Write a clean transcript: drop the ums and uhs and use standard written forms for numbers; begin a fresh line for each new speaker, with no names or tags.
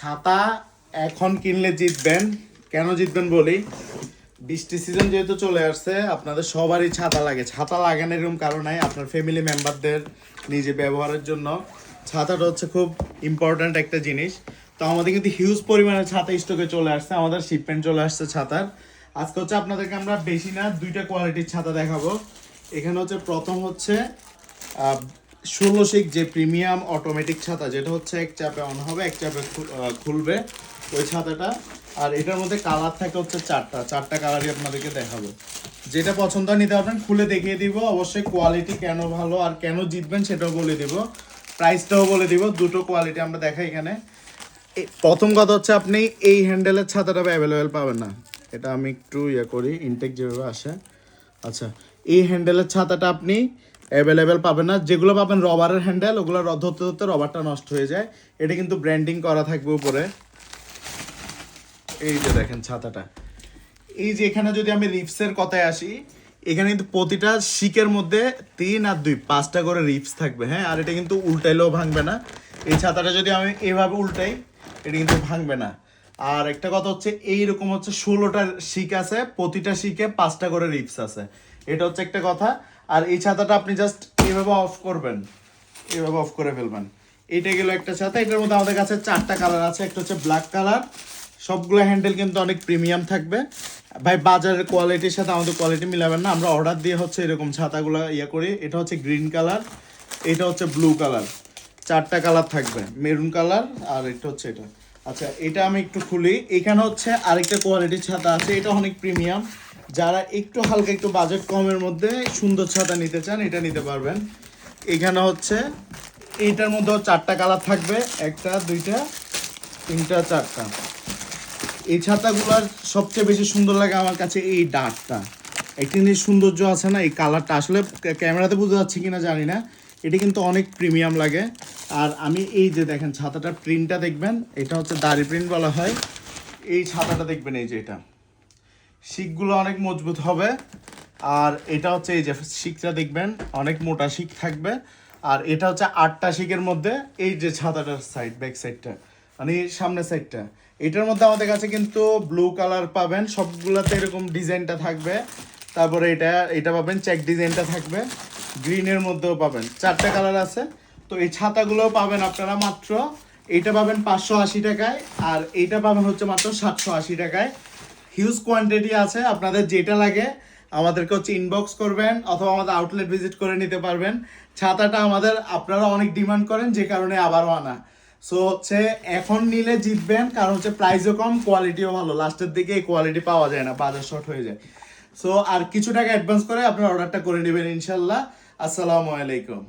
ছাতা এখন কিনলে জিতবেন। কেন জিতবেন বলি, বৃষ্টি সিজন যেহেতু চলে আসছে, আপনাদের সবারই ছাতা লাগে। ছাতা লাগে না এরকম কারণ নাই, আপনার ফ্যামিলি মেম্বারদের নিজে ব্যবহারের জন্য ছাতাটা হচ্ছে খুব ইম্পর্ট্যান্ট একটা জিনিস। তো আমাদের কিন্তু হিউজ পরিমাণে ছাতা স্টকে চলে আসছে, আমাদের শিপমেন্ট চলে আসছে ছাতার। আজকে হচ্ছে আপনাদেরকে আমরা বেশি না দুইটা কোয়ালিটির ছাতা দেখাবো। এখানে হচ্ছে প্রথম হচ্ছে 16 যে প্রিমিয়াম অটোমেটিক ছাতা, যেটা হচ্ছে এক চাপে অন হবে, এক চাপে খুলবে ওই ছাতাটা। আর এটার মধ্যে কালার থাকে হচ্ছে চারটা কালারই আপনাদেরকে দেখাবো। যেটা পছন্দ নিতে পারবেন, খুলে দেখিয়ে দিব। অবশ্যই কোয়ালিটি কেন ভালো আর কেন জিতবেন সেটাও বলে দিব, প্রাইসটাও বলে দিব। দুটো কোয়ালিটি আমরা দেখাই এখানে। প্রথম কথা হচ্ছে আপনি এই হ্যান্ডেলের ছাতাটা অ্যাভেলেবেল পাবেন না। এটা আমি একটু করি, ইনটেক যেভাবে আসে। আচ্ছা, এই হ্যান্ডেলের ছাতাটা আপনি অ্যাভেলেবেল পাবেন না। যেগুলো পাবেন রবারের হ্যান্ডেল, ওগুলো ধরতে ধরতে রবারটা নষ্ট হয়ে যায়। এটা কিন্তু ব্র্যান্ডিং করা থাকবে উপরে। এই যে দেখেন ছাতাটা, এই যে এখানে যদি আমি রিপসের কথায় আসি, এখানে কিন্তু প্রতিটা শিকের মধ্যে 3 আর 2 5টা করে রিপস থাকবে। হ্যাঁ, আর এটা কিন্তু উল্টাইলেও ভাঙবে না। এই ছাতাটা যদি আমি এভাবে উল্টাই, এটা কিন্তু ভাঙবে না। আর একটা কথা হচ্ছে, এইরকম হচ্ছে 16টা শিক আছে, প্রতিটা শিকে 5টা করে রিপস আছে। এটা হচ্ছে একটা কথা। আর এই ছাতাটা আপনি জাস্ট এভাবে অফ করবেন, এভাবে অফ করে ফেলবেন। এইটা গেল একটা ছাতা। এটার মধ্যে আমাদের কাছে 4টা কালার আছে। একটা হচ্ছে ব্ল্যাক কালার। সবগুলো হ্যান্ডেল কিন্তু অনেক প্রিমিয়াম থাকবে ভাই। বাজারের কোয়ালিটির সাথে আমাদের কোয়ালিটি মিলাবেন না। আমরা অর্ডার দিয়ে হচ্ছে এরকম ছাতাগুলো করি। এটা হচ্ছে গ্রিন কালার, এটা হচ্ছে ব্লু কালার। 4টা কালার থাকবে, মেরুন কালার, আর এটা হচ্ছে এটা। আচ্ছা, এটা আমি একটু খুলি। এখানে হচ্ছে আরেকটা কোয়ালিটির ছাতা আছে, এটা অনেক প্রিমিয়াম। যারা একটু হালকা একটু বাজেট কমের মধ্যে সুন্দর ছাতা নিতে চান, এটা নিতে পারবেন। এখানে হচ্ছে এইটার মধ্যেও 4টা কালার থাকবে, একটা, দুইটা, তিনটা, 4টা। এই ছাতাগুলোর সবচেয়ে বেশি সুন্দর লাগে আমার কাছে এই ডার্কটা। একটা জিনিস সৌন্দর্য আছে না, এই কালারটা আসলে ক্যামেরাতে বোঝা যাচ্ছে কিনা জানি না, এটা কিন্তু অনেক প্রিমিয়াম লাগে। আর আমি এই যে দেখেন ছাতাটার প্রিন্টটা দেখবেন, এটা হচ্ছে দাড়ি প্রিন্ট বলা হয়। এই ছাতাটা দেখবেন, এই যে এটা শিকগুলো অনেক মজবুত হবে। আর এটা হচ্ছে এই যে শিকটা দেখবেন, অনেক মোটা শিক থাকবে। আর এটা হচ্ছে 8টা শিকের মধ্যে এই যে ছাতাটার সাইড, ব্যাক সাইডটা, মানে সামনের সাইডটা। এটার মধ্যে আমাদের কাছে কিন্তু ব্লু কালার পাবেন, সবগুলাতে এরকম ডিজাইনটা থাকবে। তারপরে এটা পাবেন চেক ডিজাইনটা থাকবে। গ্রিনের মধ্যেও পাবেন, 4টা কালার আছে। তো এই ছাতাগুলো পাবেন আপনারা মাত্র, এইটা পাবেন 580 টাকায়, আর এইটা পাবেন হচ্ছে মাত্র 780 টাকায়। হিউজ কোয়ান্টিটি আছে, আপনাদের যেটা লাগে আমাদেরকে হচ্ছে ইনবক্স করবেন, অথবা আমাদের আউটলেট ভিজিট করে নিতে পারবেন। ছাতাটা আমাদের আপনারা অনেক ডিমান্ড করেন, যে কারণে আবারও আনা। সো হচ্ছে এখন নিলে জিতবেন, কারণ হচ্ছে প্রাইসও কম, কোয়ালিটিও ভালো। লাস্টের দিকে এই কোয়ালিটি পাওয়া যায় না, বাজার শর্ট হয়ে যায়। সো আর কিছু টাকা অ্যাডভান্স করে আপনার অর্ডারটা করে নেবেন ইনশাল্লাহ। আসসালামু আলাইকুম।